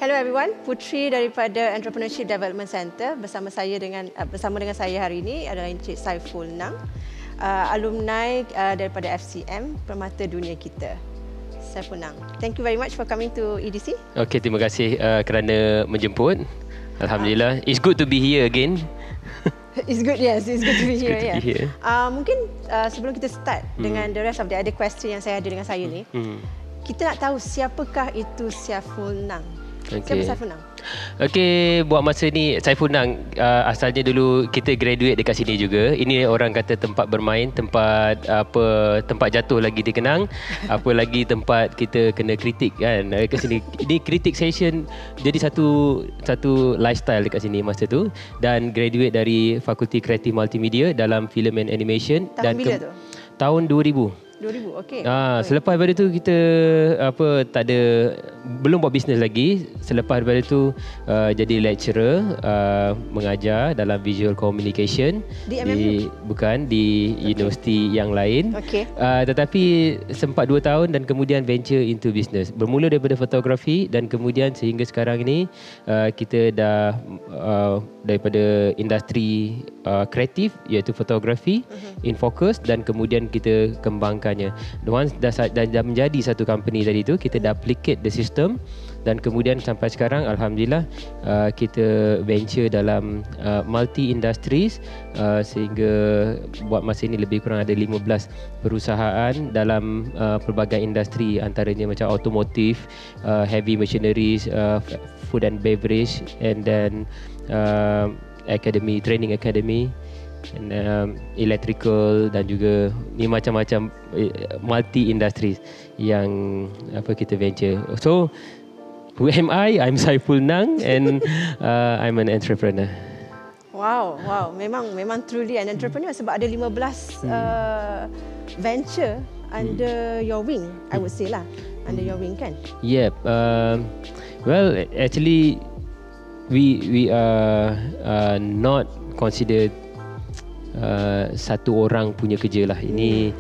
Hello everyone, Putri daripada Entrepreneurship Development Center bersama dengan saya hari ini adalah Encik Saiful Nang, alumni daripada FCM Permata Dunia Kita. Saiful Nang, thank you very much for coming to EDC. Okay, terima kasih kerana menjemput. Alhamdulillah, it's good to be here again. It's good, yes, it's good to be here. Good to be here. Mungkin sebelum kita start dengan the rest of the other question yang saya ada dengan saya ni, kita nak tahu siapakah itu Saiful Nang. Okay. Siapa Saiful Nang? Okey, buat masa ni Saiful Nang asalnya dulu kita graduate dekat sini juga. Ini orang kata tempat bermain, tempat jatuh lagi dikenang, apa lagi tempat kita kena kritik kan. Dekat sini ini kritik session jadi satu lifestyle dekat sini masa tu, dan graduate dari Fakulti Kreatif Multimedia dalam Film and Animation. Tahun bila tu? Tahun 2000. 2000, okey. Selepas daripada tu kita belum buat bisnes lagi. Selepas daripada tu jadi lecturer, mengajar dalam visual communication di MMU? Bukan di universiti yang lain. Okey. Tetapi sempat 2 tahun dan kemudian venture into business. Bermula daripada fotografi dan kemudian sehingga sekarang ini kita dah daripada industri kreatif iaitu fotografi in focus, dan kemudian kita kembangkannya. Once dah menjadi satu company tadi tu, kita dah applicate the system, dan kemudian sampai sekarang alhamdulillah kita venture dalam multi industries, sehingga buat masa ini lebih kurang ada 15 perusahaan dalam pelbagai industri, antaranya macam automotive, heavy machineries, food and beverage, and then training academy, and electrical, dan juga ni macam-macam multi industries yang kita venture. So who am I? I'm Saiful Nang, and I'm an entrepreneur. Wow. Memang truly an entrepreneur sebab ada 15 venture under your wing, I would say lah. Under your wing kan? Yep. Well, actually we are not considered satu orang punya kerja lah. Ini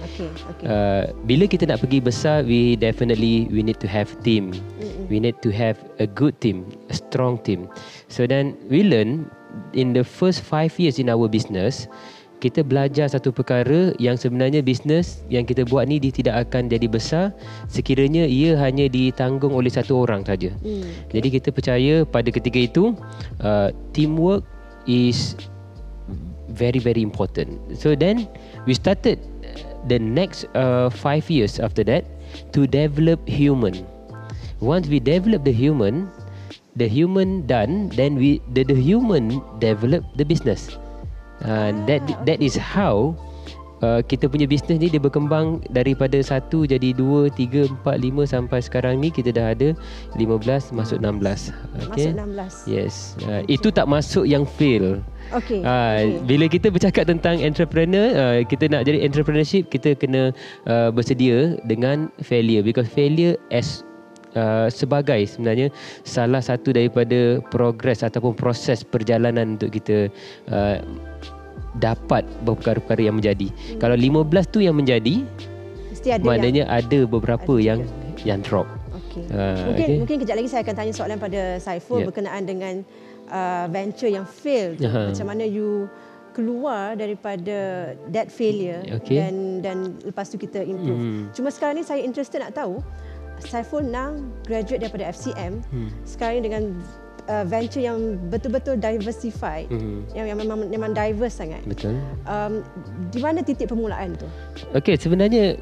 bila kita nak pergi besar, we need to have team. We need to have a good team, a strong team. So then we learn in the first 5 years in our business, kita belajar satu perkara yang sebenarnya bisnes yang kita buat ni dia tidak akan jadi besar sekiranya ia hanya ditanggung oleh satu orang saja. Jadi kita percaya pada ketika itu teamwork is very important. So then we started the next 5 years after that to develop human. Once we develop the human done, then the human develop the business. That is how kita punya bisnes ni dia berkembang daripada 1 jadi 2, 3, 4, 5 sampai sekarang ni kita dah ada 15 masuk 16. Okay? Masuk 16. Yes. Itu tak masuk yang fail. Okay. Bila kita bercakap tentang entrepreneur, kita nak jadi entrepreneurship, kita kena bersedia dengan failure, because failure as sebagai sebenarnya salah satu daripada progress ataupun proses perjalanan untuk kita dapat perkara-perkara yang menjadi. Kalau 15 tu yang menjadi, mesti ada maknanya ada beberapa yang drop. Mungkin kejap lagi saya akan tanya soalan pada Saiful berkenaan dengan venture yang fail. Macam mana you keluar daripada that failure dan lepas tu kita improve. Cuma sekarang ni saya interested nak tahu, Saiful Nang graduate daripada FCM, sekarang ni dengan venture yang betul-betul diversified, yang memang diverse sangat. Betul. Di mana titik permulaan tu? Okey, sebenarnya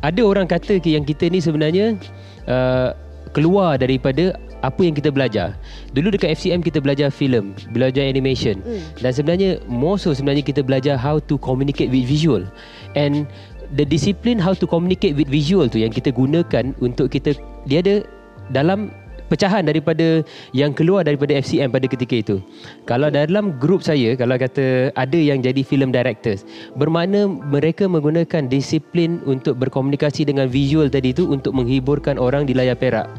ada orang kata yang kita ni sebenarnya keluar daripada apa yang kita belajar. Dulu dekat FCM kita belajar filem, belajar animation, dan sebenarnya sebenarnya kita belajar how to communicate with visual, and the discipline how to communicate with visual tu yang kita gunakan untuk dia ada dalam pecahan daripada yang keluar daripada FCM pada ketika itu. Kalau dalam grup saya, kalau kata ada yang jadi film directors, bermakna mereka menggunakan disiplin untuk berkomunikasi dengan visual tadi tu untuk menghiburkan orang di layar perak.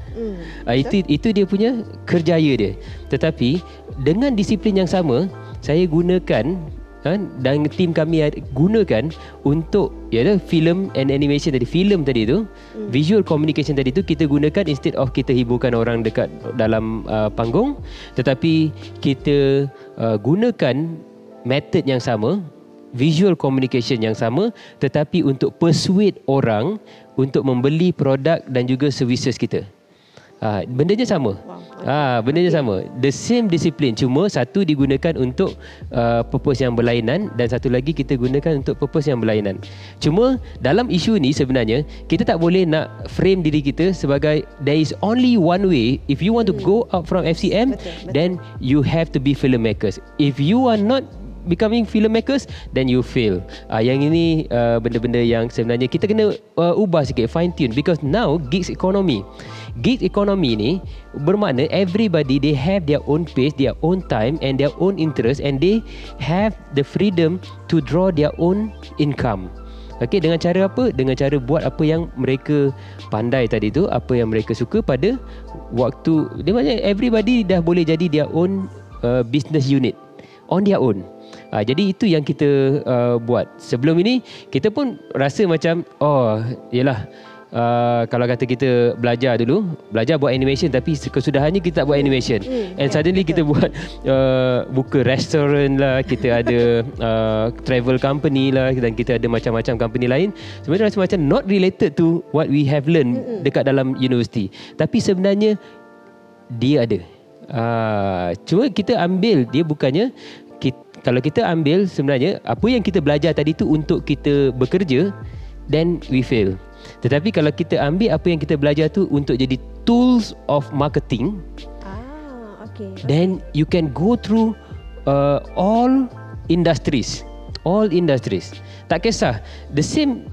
Itu dia punya kerjaya dia. Tetapi dengan disiplin yang sama, saya gunakan dan tim kami gunakan untuk film and animation tadi, filem tadi tu, visual communication tadi tu kita gunakan instead of kita hiburkan orang dekat dalam panggung, tetapi kita gunakan method yang sama, visual communication yang sama, tetapi untuk persuade orang untuk membeli produk dan juga services kita. Bendanya sama. Bendanya sama. The same discipline, cuma satu digunakan untuk purpose yang berlainan dan satu lagi kita gunakan untuk purpose yang berlainan. Cuma dalam isu ni sebenarnya kita tak boleh nak frame diri kita sebagai there is only one way. If you want to go out from FCM, then you have to be filmmakers. If you are not becoming filmmakers, then you fail. Yang ini benda-benda yang sebenarnya kita kena ubah sikit, fine tune, because now gigs economy ni bermakna everybody they have their own pace, their own time and their own interest, and they have the freedom to draw their own income. Okay, dengan cara apa? Dengan cara buat apa yang mereka pandai tadi tu, apa yang mereka suka pada waktu. Dia maknanya everybody dah boleh jadi their own business unit on their own. Jadi itu yang kita buat. Sebelum ini kita pun rasa macam yelah, kalau kata kita belajar buat animation, tapi kesudahannya kita tak buat animation. And suddenly kita buat buka restoran lah, kita ada travel company lah, dan kita ada macam-macam company lain. Sebenarnya rasa macam not related to what we have learned dekat dalam universiti, tapi sebenarnya dia ada. Cuma kita ambil dia bukannya kalau kita ambil sebenarnya apa yang kita belajar tadi tu untuk kita bekerja, then we fail. Tetapi kalau kita ambil apa yang kita belajar tu untuk jadi tools of marketing, then you can go through all industries. Tak kisah, the same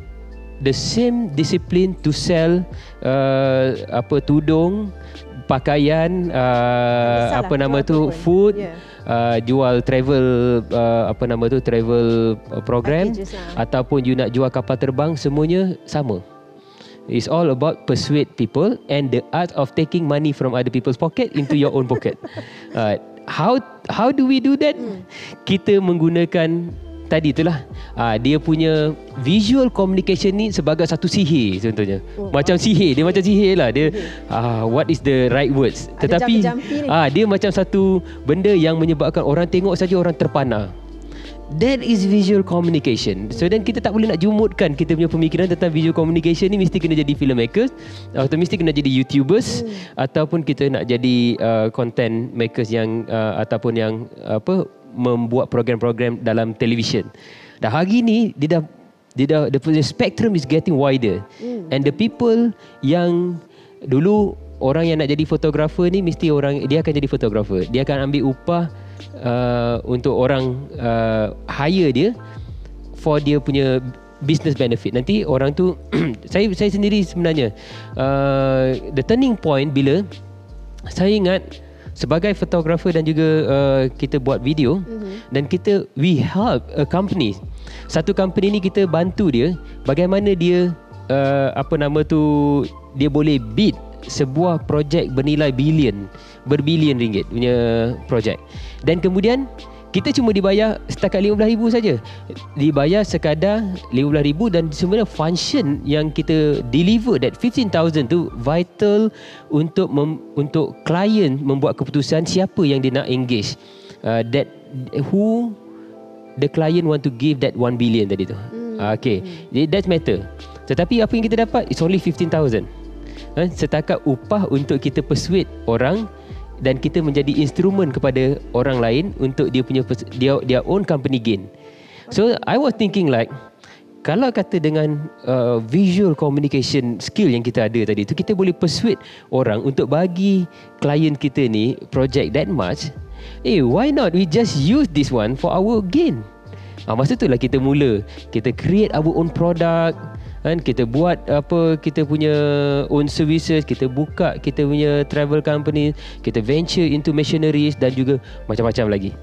discipline to sell tudung, pakaian, food, jual travel travel program, ataupun you nak jual kapal terbang, semuanya sama. It's all about persuade people and the art of taking money from other people's pocket into your own pocket. How do we do that? Kita menggunakan tadi itulah dia punya visual communication ni sebagai satu sihir contohnya. Macam sihir, dia macam sihir lah. Dia what is the right words. Tetapi dia macam satu benda yang menyebabkan orang tengok saja orang terpana. That is visual communication. So then kita tak boleh nak jumutkan kita punya pemikiran tentang visual communication ni mesti kena jadi filmmakers, atau mesti kena jadi YouTubers, ataupun kita nak jadi content makers yang ataupun yang membuat program-program dalam television. Dah hari ni the spectrum is getting wider. And the people yang dulu orang yang nak jadi fotografer ni mesti dia akan jadi fotografer. Dia akan ambil upah untuk orang hire dia for dia punya business benefit. Nanti orang tu saya sendiri sebenarnya the turning point bila saya ingat sebagai fotografer dan juga kita buat video, dan we help a company. Satu company ni kita bantu dia bagaimana dia dia boleh bid sebuah projek bernilai berbilion ringgit punya projek. Dan kemudian kita cuma dibayar setakat RM15,000 saja. Dibayar sekadar RM15,000, dan sebenarnya function yang kita deliver, that 15,000 tu vital untuk klien membuat keputusan siapa yang dia nak engage, who the client want to give that 1 billion tadi tu. Okay, that matter. Tetapi apa yang kita dapat is only 15,000. Setakat upah untuk kita persuade orang, dan kita menjadi instrumen kepada orang lain untuk dia punya their own company gain. So I was thinking like, kalau kata dengan visual communication skill yang kita ada tadi tu, kita boleh persuade orang untuk bagi klien kita ni project that much, why not we just use this one for our gain. Masa tu lah kita mula, kita create our own product, kan, kita buat kita punya own services, kita buka kita punya travel company, kita venture into missionaries dan juga macam-macam lagi.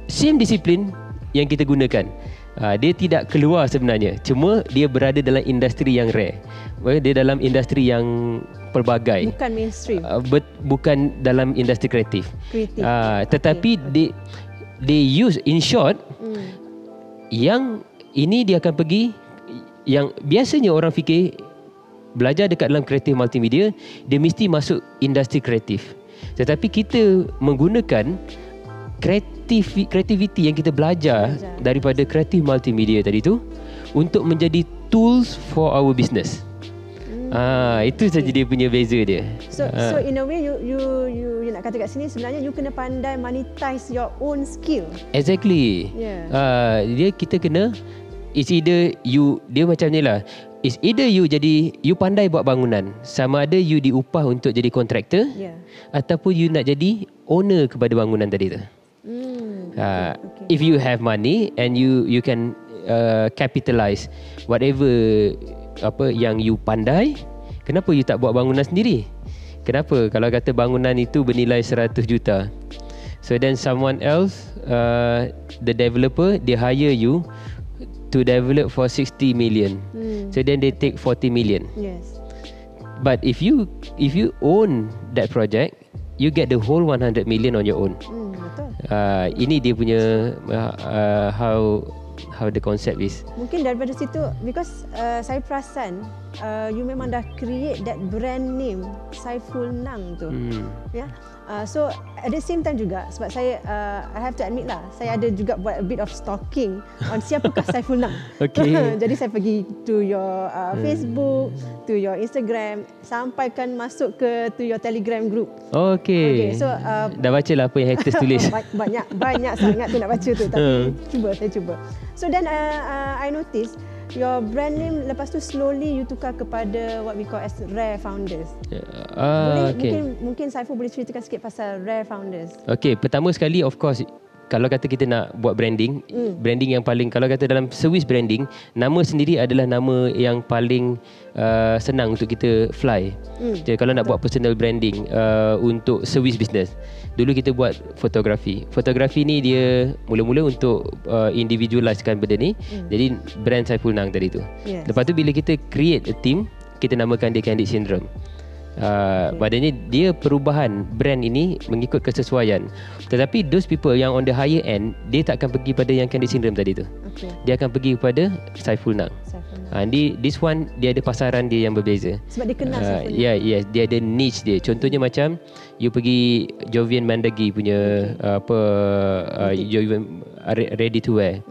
Same disiplin yang kita gunakan. Dia tidak keluar sebenarnya, cuma dia berada dalam industri yang rare. Dia dalam industri yang pelbagai. Bukan mainstream. Bukan dalam industri kreatif. Tetapi they use, in short, yang ini dia akan pergi, yang biasanya orang fikir belajar dekat dalam kreatif multimedia, dia mesti masuk industri kreatif. Tetapi kita menggunakan kreativiti yang kita belajar daripada kreatif multimedia tadi tu untuk menjadi tools for our business. Itu saja dia punya beza dia. So in a way you nak kata kat sini sebenarnya you kena pandai monetize your own skill. Exactly. Dia kita kena, it's either you, dia macam ni lah. It's either you pandai buat bangunan, sama ada you diupah untuk jadi kontraktor, ataupun you nak jadi owner kepada bangunan tadi tu. If you have money and you can capitalize whatever apa yang you pandai, kenapa you tak buat bangunan sendiri? Kenapa kalau kata bangunan itu bernilai 100 juta, so then someone else, the developer, they hire you to develop for 60 million, so then they take 40 million. Yes. But if you own that project, you get the whole 100 million on your own. Betul. Ini dia punya how the concept is. Mungkin daripada situ, because saya perasan you memang dah create that brand name Saiful Nang tu. So at the same time juga, sebab saya I have to admit lah, saya ada juga buat a bit of stalking on siapakah Saiful Nang. Jadi saya pergi to your Facebook, to your Instagram, sampaikan masuk ke to your Telegram group. Okay, so dah baca lah apa yang haters tulis. banyak sangat tu nak baca tu, tapi saya cuba. So then I notice your brand name lepas tu slowly you tukar kepada what we call as Rare Founders. Mungkin Saiful boleh ceritakan sikit pasal Rare Founders. Okay, pertama sekali, of course, kalau kata kita nak buat branding, branding yang paling, kalau kata dalam service branding, nama sendiri adalah nama yang paling senang untuk kita fly. Jadi kalau nak buat personal branding untuk service business, dulu kita buat fotografi. Fotografi ni dia mula-mula untuk individualizekan benda ni. Jadi brand Saiful Nang tadi tu. Lepas tu bila kita create a team, kita namakan dia Candid Syndrome. Maknanya dia perubahan brand ini mengikut kesesuaian. Tetapi those people yang on the higher end, dia tak akan pergi pada yang Candid Syndrome tadi tu. Dia akan pergi kepada Saiful Nang. This one dia ada pasaran dia yang berbeza. Sebab dia kenal Saiful Nang. Yes, dia ada niche dia. Contohnya macam you pergi Jovian Mandagi punya Jovian ready to wear.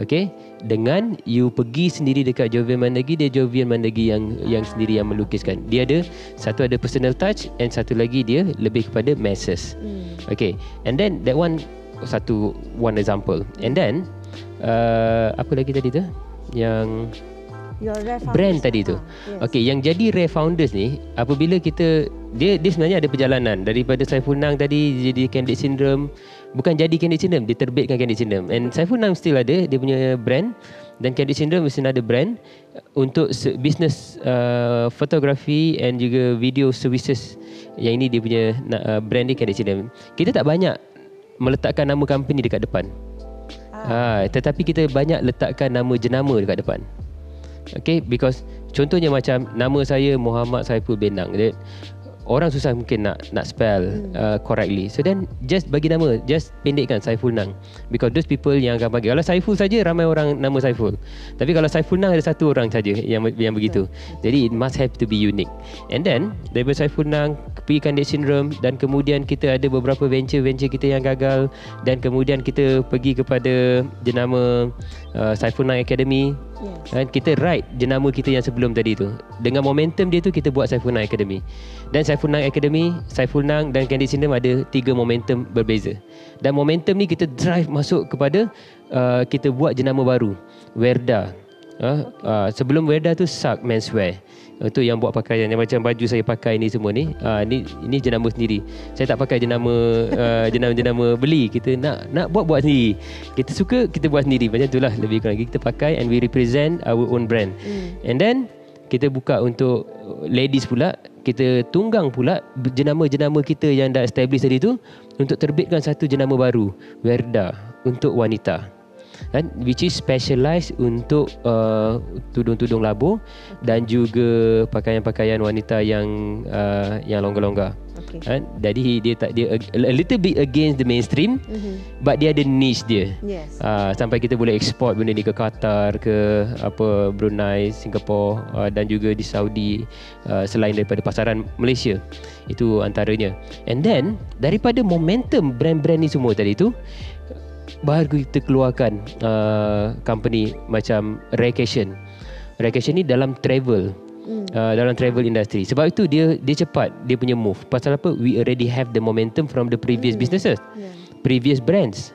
Okay, dengan you pergi sendiri dekat Jovian Mandagi, dia Jovian Mandagi yang sendiri yang melukiskan. Dia ada satu ada personal touch, and satu lagi dia lebih kepada masses. Okay, and then that one one example. And then apa lagi tadi tu yang brand tadi tu. Okay, yang jadi Rare Founders ni, apabila kita dia sebenarnya ada perjalanan daripada Saiful Nang tadi jadi Candid Syndrome. Bukan jadi Candid Syndrome, dia terbitkan Candid Syndrome. And Saiful Nang still ada dia punya brand, dan Candid Syndrome is another brand untuk business fotografi and juga video services. Yang ini dia punya brand dia Candid Syndrome. Kita tak banyak meletakkan nama company dekat depan. Tetapi kita banyak letakkan nama jenama dekat depan. Okay, because contohnya macam nama saya Muhammad Saiful bin Nang. Orang susah mungkin nak spell correctly. So then just bagi nama, just pendekkan Saiful Nang, because those people yang akan bagi. Kalau Saiful saja ramai orang nama Saiful, tapi kalau Saiful Nang ada satu orang saja yang begitu. Jadi it must have to be unique. And then daripada Saiful Nang pergi Candid Syndrome, dan kemudian kita ada beberapa venture kita yang gagal, dan kemudian kita pergi kepada jenama Saiful Nang Academy. Dan kita write jenama kita yang sebelum tadi tu. Dengan momentum dia tu, kita buat Saiful Nang Academy. Dan Saiful Nang Academy, Saiful Nang dan Candid Syndrome ada 3 momentum berbeza. Dan momentum ni kita drive masuk kepada kita buat jenama baru, Werda. Sebelum Werda tu Sak Menswear. Itu yang buat pakaian yang macam baju saya pakai ni semua ni. Ini jenama sendiri. Saya tak pakai jenama jenama beli. Kita nak buat sendiri. Kita suka, kita buat sendiri. Macam itulah lebih kurang kita pakai, and we represent our own brand. And then kita buka untuk ladies pula. Kita tunggang pula jenama-jenama kita yang dah established tadi tu untuk terbitkan satu jenama baru, Werda, untuk wanita. Which is specialized untuk tudung-tudung labuh dan juga pakaian-pakaian wanita yang longgar-longgar. Jadi dia a little bit against the mainstream, but dia ada niche dia. Sampai kita boleh export benda ni ke Qatar, ke Brunei, Singapore, dan juga di Saudi, selain daripada pasaran Malaysia. Itu antaranya. And then daripada momentum brand-brand ni semua tadi tu, baru kita keluarkan company macam Raycation. Raycation ni dalam travel. Dalam travel industry. Sebab itu dia cepat dia punya move. Pasal apa? We already have the momentum from the previous businesses, previous brands.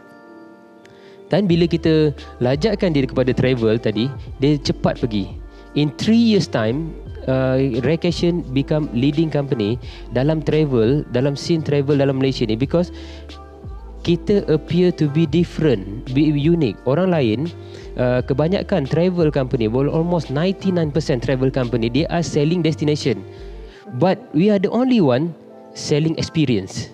Dan bila kita lajakkan diri kepada travel tadi, dia cepat pergi. In 3 years time, Raycation become leading company dalam travel, dalam scene travel dalam Malaysia ni, because kita appear to be different, be unique. Orang lain, kebanyakan travel company, almost 99% travel company, they are selling destination, but we are the only one selling experience.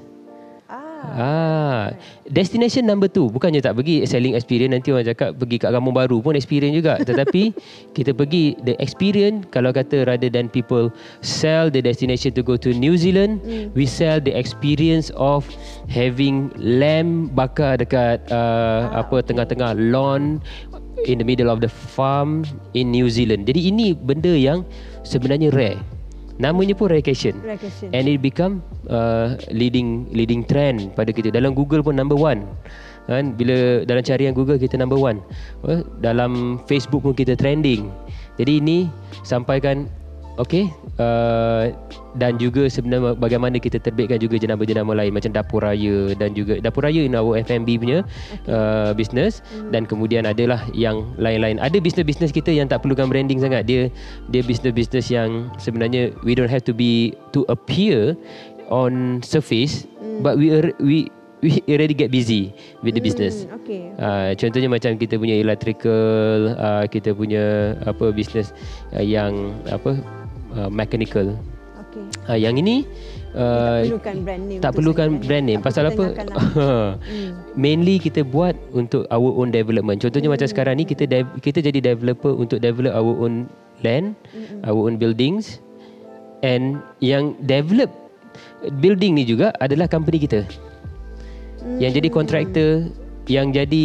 Destination number 2. Bukannya tak pergi selling experience, nanti orang cakap pergi kat kampung baru pun experience juga. Tetapi kita pergi the experience. Kalau kata rather than people sell the destination to go to New Zealand, we sell the experience of having lamb bakar dekat tengah-tengah lawn in the middle of the farm in New Zealand. Jadi ini benda yang sebenarnya rare. Namanya pun Raycation. And it become leading trend pada kita. Dalam Google pun number 1. Kan, bila dalam carian Google kita number 1. Dalam Facebook pun kita trending. Jadi ini sampaikan dan juga sebenarnya bagaimana kita terbitkan juga jenama-jenama lain macam Dapur Raya, dan juga Dapur Raya in our F&B punya business. Dan kemudian adalah yang lain-lain. Ada bisnes-bisnes kita yang tak perlukan branding sangat. Dia bisnes-bisnes yang sebenarnya we don't have to appear on surface, but we already get busy with the business. Contohnya macam kita punya electrical, kita punya business yang mechanical. Yang ini tak perlukan brand name. Pasal apa? Mainly kita buat untuk our own development. Contohnya macam sekarang ni kita jadi developer untuk develop our own land, our own buildings, and yang develop building ni juga adalah company kita. Yang jadi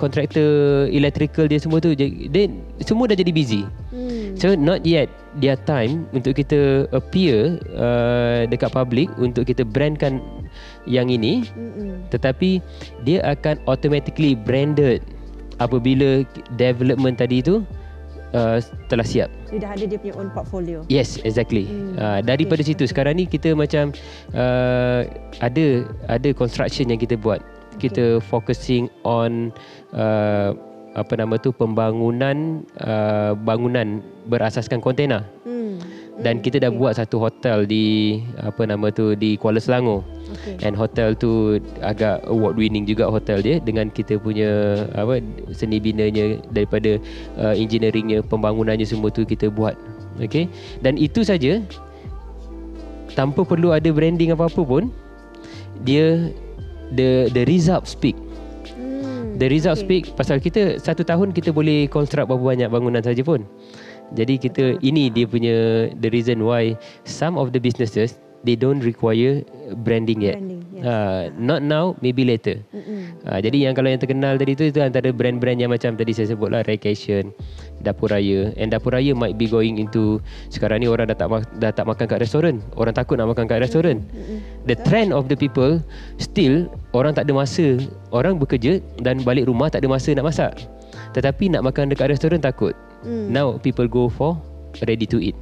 kontraktor electrical dia semua tu, dia semua dah jadi busy. So not yet their time untuk kita appear dekat public, untuk kita brandkan yang ini. Tetapi dia akan automatically branded apabila development tadi tu telah siap. Dia dah ada dia punya own portfolio. Yes, exactly. Daripada situ sekarang ni kita macam ada construction yang kita buat. Kita focusing on pembangunan bangunan berasaskan kontena. Dan kita dah buat satu hotel di di Kuala Selangor. And hotel tu agak award winning juga hotel dia, dengan kita punya seni binanya, daripada engineeringnya, pembangunannya semua tu kita buat. Dan itu saja tanpa perlu ada branding apa-apa pun, dia the result speak. The result speak. Pasal kita 1 tahun kita boleh construct berapa banyak bangunan saja pun. Jadi ini dia punya the reason why some of the businesses they don't require branding yet. Not now, maybe later. Jadi kalau yang terkenal tadi itu antara brand-brand yang macam tadi saya sebutlah, Raycation, Dapur Raya. And Dapur Raya might be going into, sekarang ni orang dah tak makan kat restoran. Orang takut nak makan kat restoran. The trend of the people still, orang tak ada masa. Orang bekerja dan balik rumah tak ada masa nak masak. Tetapi nak makan dekat restoran takut. Now people go for ready to eat.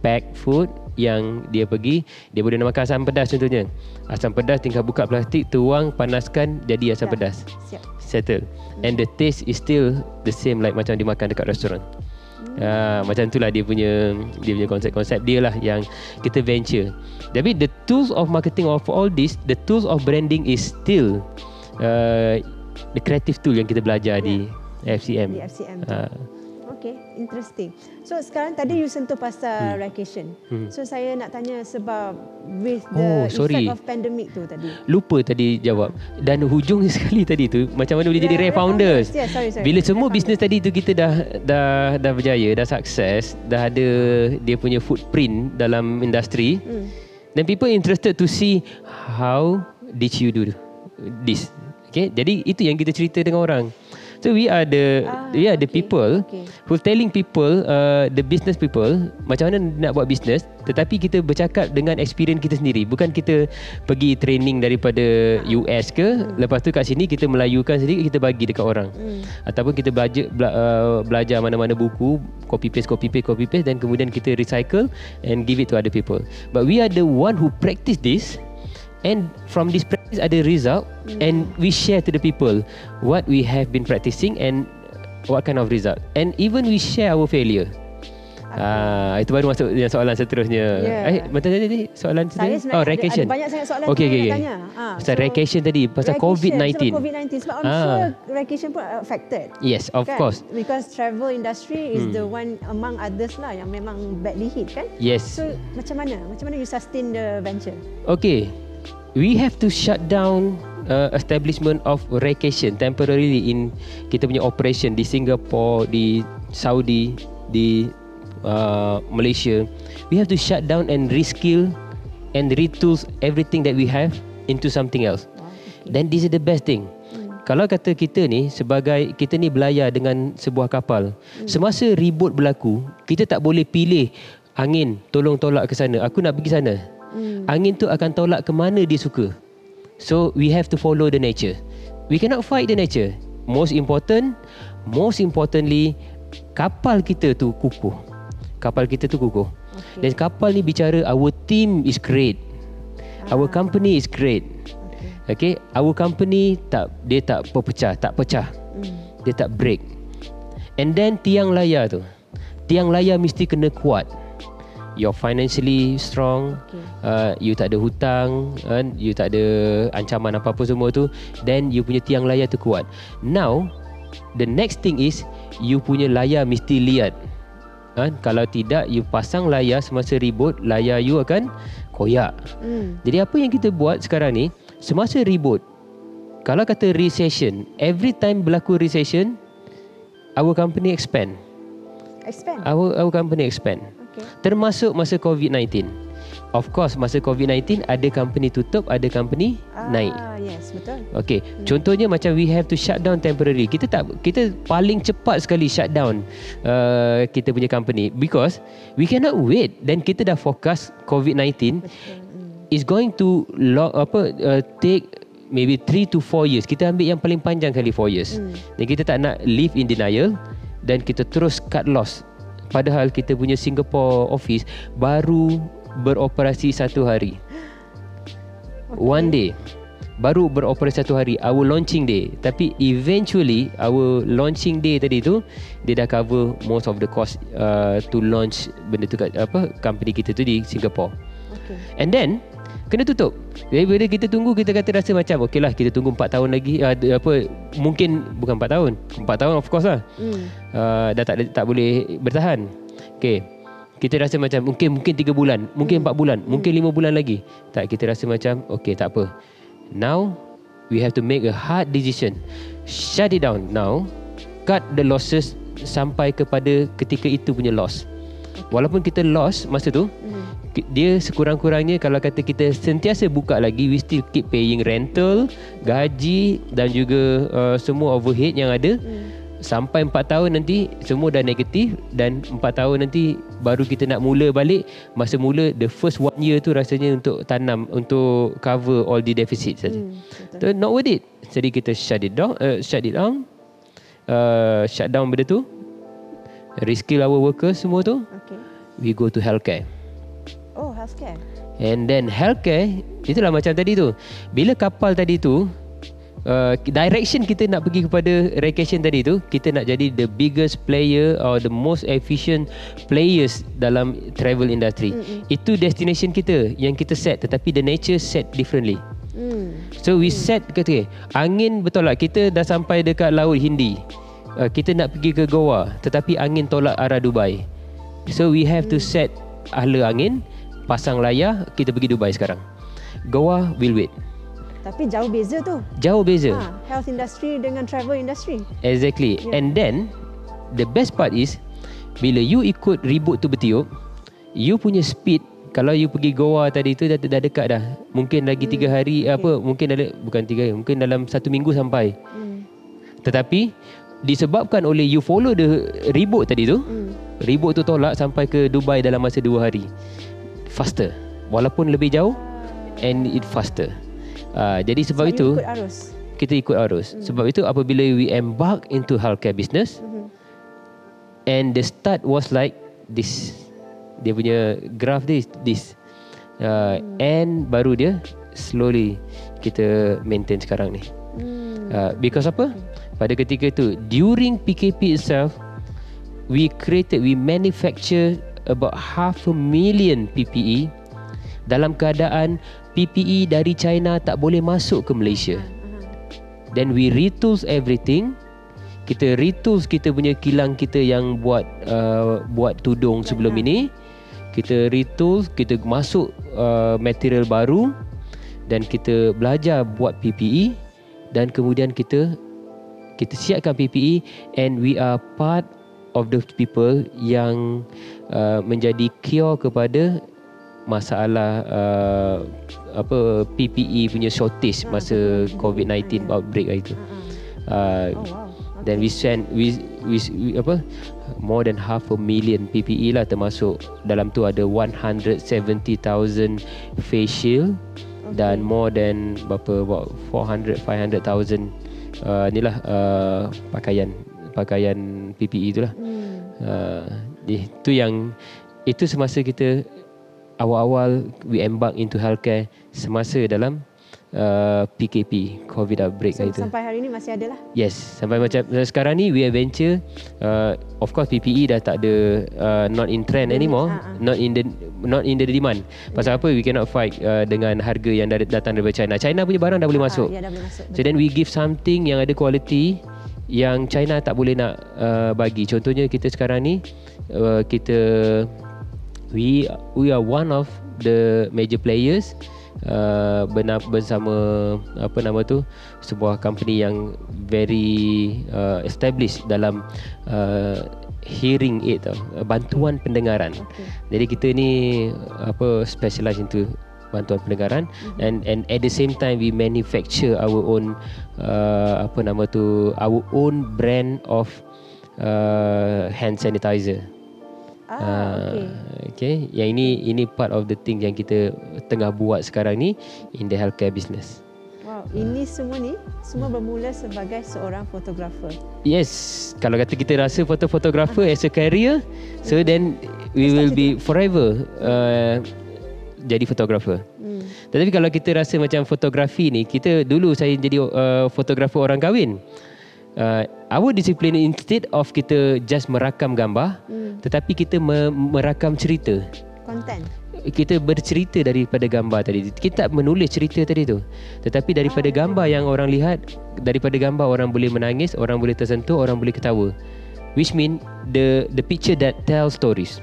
Pack food yang dia pergi, dia boleh nak makan asam pedas contohnya. Asam pedas tinggal buka plastik, tuang, panaskan, jadi asam pedas. Settle. And the taste is still the same like macam dimakan dekat restoran. Macam itulah dia punya konsep-konsep dia lah yang kita venture. Tapi the tools of marketing of all this, the tools of branding is still the creative tool yang kita belajar di FCM. Di FCM. Okay, interesting. So sekarang tadi you sentuh pasal Raycation. So saya nak tanya sebab with the effect of pandemic tu tadi. Lupa tadi jawab. Dan hujung sekali tadi tu, macam mana boleh jadi Ray Founders. Sorry. Bila semua bisnes tadi tu kita dah berjaya, dah sukses, dah ada dia punya footprint dalam industri. then people interested to see how did you do this. Okay, jadi itu yang kita cerita dengan orang. So we are the people who telling people, the business people, macam mana nak buat business, tetapi kita bercakap dengan experience kita sendiri. Bukan kita pergi training daripada US ke, lepas tu kat sini kita melayukan sedikit, kita bagi dekat orang. Ataupun kita belajar mana-mana buku, copy paste, dan kemudian kita recycle and give it to other people. But we are the one who practice this, and from this practice ada result, and we share to the people what we have been practicing and what kind of result, and even we share our failure. Itu baru masuk yang soalan seterusnya. Macam tadi soalan seterusnya. Recation. Ada banyak sangat soalan nak tanya. Pasal recation tadi, pasal COVID-19. Sebab I'm sure recation pun affected. Yes, of course. Because travel industry is the one among others lah yang memang badly hit kan. Yes. So macam mana you sustain the venture? Okay. We have to shut down establishment of recation temporarily in kita punya operation di Singapore, di Saudi, di Malaysia. We have to shut down and reskill and retool everything that we have into something else. Then this is the best thing. Kalau kata kita ni sebagai kita ni belayar dengan sebuah kapal, semasa ribut berlaku, kita tak boleh pilih angin tolong tolak ke sana, aku nak pergi sana. Angin tu akan tolak ke mana dia suka. So we have to follow the nature. We cannot fight the nature. Most importantly, kapal kita tu kukuh. Dan kapal ni bicara our team is great. Our company is great. Okay, our company dia tak pecah. Dia tak break. And then tiang layar mesti kena kuat. You're financially strong, you tak ada hutang, you tak ada ancaman apa-apa semua tu, then you punya tiang layar tu kuat. Now, the next thing is you punya layar mesti liat. Kalau tidak, you pasang layar semasa ribut, layar you akan koyak. Jadi apa yang kita buat sekarang ni, semasa ribut, kalau kata recession, every time berlaku recession, our company expand. Our company expand. Termasuk masa COVID-19. Of course, masa COVID-19 ada company tutup, ada company naik. Yes, betul. Okay, contohnya macam we have to shut down temporarily. Kita paling cepat sekali shut down kita punya company because we cannot wait. Dan kita dah forecast COVID-19 is going to take maybe 3 to 4 years. Kita ambil yang paling panjang kali 4 years. Dan kita tak nak live in denial dan kita terus cut loss. Padahal kita punya Singapore office baru beroperasi 1 hari. One day. Baru beroperasi 1 hari. Our launching day. Tapi eventually our launching day tadi tu dia dah cover most of the cost to launch benda tu kat company kita tu di Singapore. And then kena tutup. Jadi bila kita tunggu, kita kata rasa macam okey lah, kita tunggu 4 tahun lagi, mungkin bukan 4 tahun. 4 tahun of course lah. Dah tak boleh bertahan. Okey. Kita rasa macam mungkin 3 bulan, mungkin 4 bulan, mungkin 5 bulan lagi. Tak, kita rasa macam okey, tak apa. Now we have to make a hard decision. Shut it down now. Cut the losses sampai kepada ketika itu punya loss. Walaupun kita loss masa tu, dia sekurang-kurangnya kalau kata kita sentiasa buka lagi, we still keep paying rental, gaji dan juga semua overhead yang ada. Sampai 4 tahun nanti semua dah negatif, dan 4 tahun nanti baru kita nak mula balik. Masa mula the first 1 year tu rasanya untuk tanam, untuk cover all the deficit saja. So not worth it. Jadi kita shut down, shut down benda tu, reskill our workers semua tu. We go to healthcare. Oh, healthcare. And then healthcare, itulah macam tadi tu. Bila kapal tadi tu, direction kita nak pergi kepada recation tadi tu, kita nak jadi the biggest player or the most efficient players dalam travel industry. Itu destination kita yang kita set, tetapi the nature set differently. So we set, kata angin, betul lah kita dah sampai dekat Laut Hindi, kita nak pergi ke Goa, tetapi angin tolak arah Dubai. So we have to set ahla angin, pasang layar, kita pergi Dubai sekarang. Goa will wait. Tapi jauh beza tu. Jauh beza. Health industry dengan travel industry. Exactly. And then the best part is bila you ikut ribut tu bertiup, you punya speed Kalau you pergi Goa tadi tu dah dekat dah. Mungkin lagi 3 hari mungkin bukan 3 hari, mungkin dalam 1 minggu sampai. Tetapi disebabkan oleh you follow the ribut tadi tu, ribut tu tolak sampai ke Dubai dalam masa 2 hari. Faster. Walaupun lebih jauh and it faster. Jadi sebab itu kita ikut arus. Sebab itu apabila we embark into healthcare business, and the start was like this. Dia punya graph this. And baru dia slowly kita maintain sekarang ni. Because apa? Pada ketika itu, during PKP itself, we manufacture about 500,000 PPE dalam keadaan PPE dari China tak boleh masuk ke Malaysia. Then we retools everything. Kita retools kita punya kilang kita yang buat tudung sebelum ini. Kita retools, kita masuk material baru dan kita belajar buat PPE, dan kemudian kita siapkan PPE, and we are part of the people yang menjadi cure kepada masalah PPE punya shortage masa COVID-19 outbreak itu. Then we more than 500,000 PPE lah, termasuk dalam tu ada 170,000 face shield dan more than about 400-500,000 inilah pakaian PPE itulah. Itu semasa kita awal-awal we embark into healthcare semasa dalam PKP COVID outbreak itu. Sampai hari ni masih ada lah. Yes, sampai macam sekarang ni we adventure. Of course PPE dah tak ada, not in trend anymore, not in the demand. Pasal apa? We cannot fight dengan harga yang datang daripada China. China punya barang dah boleh masuk. Ya, dah boleh masuk. So then we give something yang ada quality yang China tak boleh nak bagi. Contohnya kita sekarang ni we are one of the major players bersama sebuah company yang very established dalam hearing aid bantuan pendengaran. Jadi kita ni specialize into bantuan pendengaran, and at the same time we manufacture our own our own brand of hand sanitizer. Okay. Yang ini part of the thing yang kita tengah buat sekarang ni in the healthcare business. Wow, ini semua bermula sebagai seorang fotografer. Yes, kalau kata kita rasa fotografer as a career, so then we will be forever jadi fotografer. Tetapi kalau kita rasa macam fotografi ni, dulu saya jadi fotografer orang kahwin. Our discipline, instead of kita just merakam gambar, tetapi kita merakam cerita, konten. Kita bercerita daripada gambar tadi. Kita tak menulis cerita tadi tu, tetapi daripada gambar yang orang lihat, daripada gambar orang boleh menangis, orang boleh tersentuh, orang boleh ketawa. Which mean the picture that tells stories.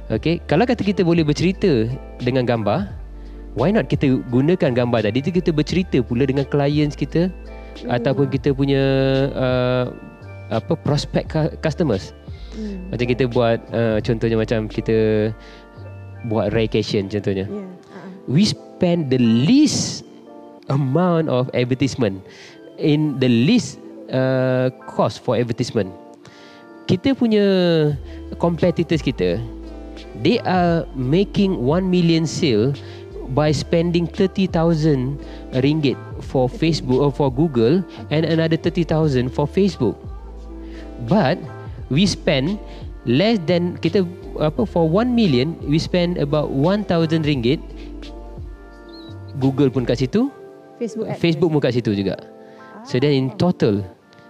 Okay, kalau kata kita boleh bercerita dengan gambar, why not kita gunakan gambar tadi tu, kita bercerita pula dengan clients kita, ataupun kita punya prospect customers. Macam kita buat contohnya macam kita buat raycation contohnya. We spend the least amount of advertisement in the least cost for advertisement. Kita punya competitors kita, they are making 1 million sale by spending 30,000 ringgit for Facebook or for Google, and another 30,000 for Facebook. But we spend less than for 1 million we spend about 1,000 ringgit. Google pun kat situ, Facebook pun kat situ juga. So then in total,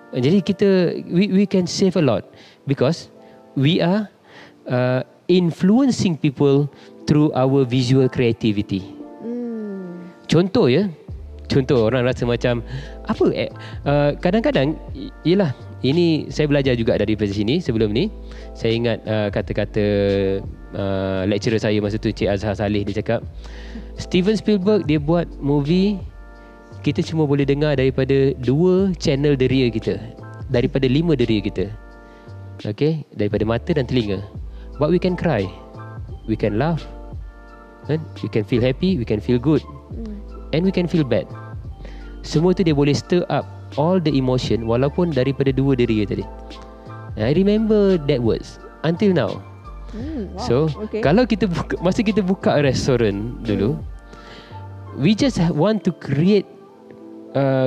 jadi we can save a lot because we are influencing people through our visual creativity. Contoh orang rasa macam kadang-kadang ialah ini saya belajar juga dari sini. Sebelum ni saya ingat kata-kata lecturer saya masa tu, Cik Azhar Saleh, dia cakap Steven Spielberg dia buat movie, kita cuma boleh dengar daripada 2 channel deria kita, daripada 5 deria kita. Okay, daripada mata dan telinga. But we can cry, we can laugh, We can feel happy, we can feel good, and we can feel bad. Semua tu dia boleh stir up all the emotion walaupun daripada dua diri tadi. I remember that words until now. Wow. So kalau kita masa kita buka restoran dulu, we just want to create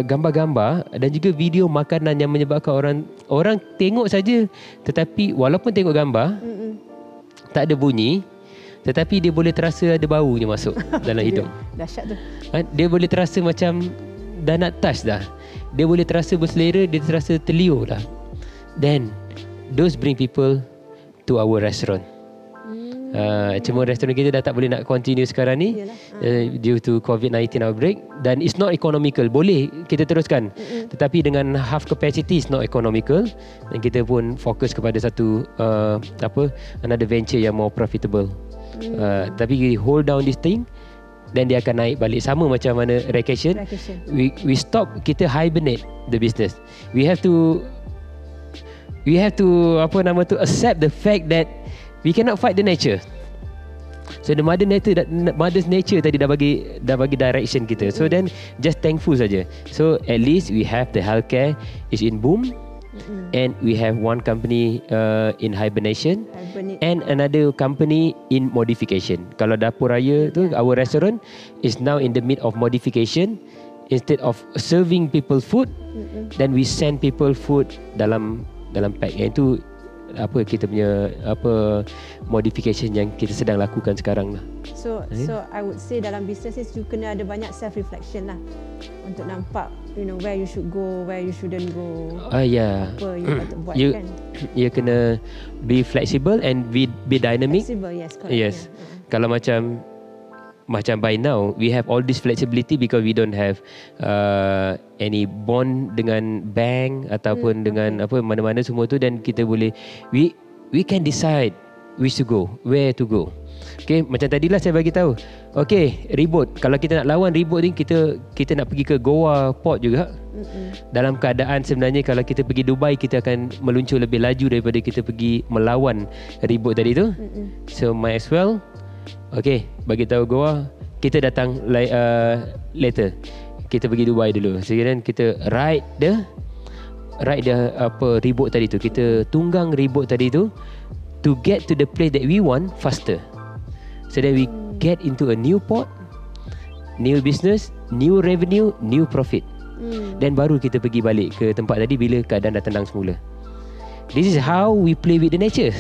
gambar-gambar dan juga video makanan yang menyebabkan orang tengok saja, tetapi walaupun tengok gambar tak ada bunyi, tetapi dia boleh terasa ada baunya masuk dalam hidung. Dahsyat tu. Dia boleh terasa macam dah nak touch dah. Dia boleh terasa berselera, dia terasa terliur dah. Then those bring people to our restaurant. Cuma restoran kita dah tak boleh nak continue sekarang ni due to COVID-19 outbreak, dan it's not economical. Boleh kita teruskan, tetapi dengan half capacity it's not economical, dan kita pun fokus kepada satu another venture yang more profitable. Tapi we hold down this thing, then dia akan naik balik sama macam mana Raycation. We stop, kita hibernate the business. We have to accept the fact that we cannot fight the nature. So the mother's nature tadi dah bagi direction kita. So then just thankful saja. So at least we have the healthcare is in boom, and we have one company in hibernation and another company in modification. Kalau Dapur Raya tu, our restaurant is now in the mid of modification. Instead of serving people food, then we send people food dalam pack. Itu kita punya modification yang kita sedang lakukan sekarang lah. So I would say dalam business ni you kena ada banyak self reflection lah untuk nampak where you should go, where you shouldn't go. Apa you patut buat kan. You kena be flexible and be dynamic. Flexible, yes, correct. Yes. Kalau macam by now we have all this flexibility because we don't have any bond dengan bank ataupun dengan mana-mana semua tu, dan kita boleh we can decide which to go, where to go. Okay, macam tadilah saya bagi tahu. Okay, ribut. Kalau kita nak lawan ribut ni, kita nak pergi ke Goa Port juga. Dalam keadaan sebenarnya kalau kita pergi Dubai, kita akan meluncur lebih laju daripada kita pergi melawan ribut tadi tu. So might as well. Okay, bagi tahu Goa, kita datang later. Kita pergi Dubai dulu. Sekarang kita ride ribut tadi tu. Kita tunggang ribut tadi tu to get to the place that we want faster. So that we get into a new port, new business, new revenue, new profit. Dan baru kita pergi balik ke tempat tadi bila keadaan dah tenang semula. This is how we play with the nature.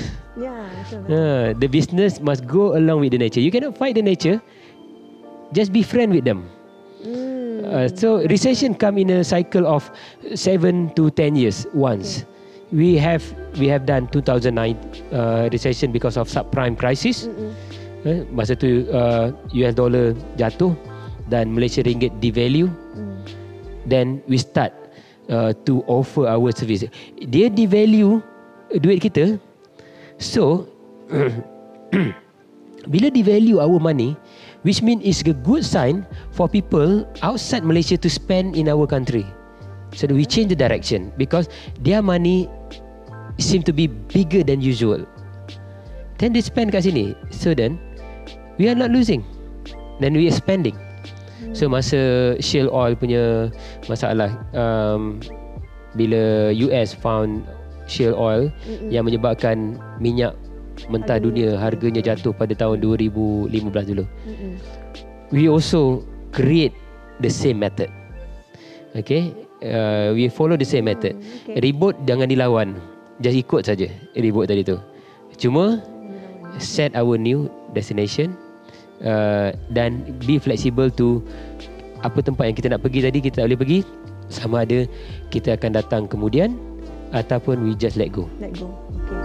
The business must go along with the nature. You cannot fight the nature. Just be friend with them. So recession come in a cycle of 7 to 10 years once. We have done 2009 recession because of subprime crisis. Masa tu US dollar jatuh dan Malaysia ringgit devalue. Then we start to offer our service. Dia devalue duit kita. So bila devalue our money, which means it's a good sign for people outside Malaysia to spend in our country. So we change the direction because their money seem to be bigger than usual. Then they spend kat sini. So then we are not losing. Then we are spending. So masa shale oil punya masalah, bila US found shale oil yang menyebabkan minyak mentah dunia harganya jatuh pada tahun 2015 dulu. We also create the same method. Okay, we follow the same method. Ribut jangan dilawan, just ikut saja ribut tadi tu. Cuma set our new destination, dan be flexible to apa tempat yang kita nak pergi tadi kita tak boleh pergi, sama ada kita akan datang kemudian ataupun we just let go. Let go. Okay.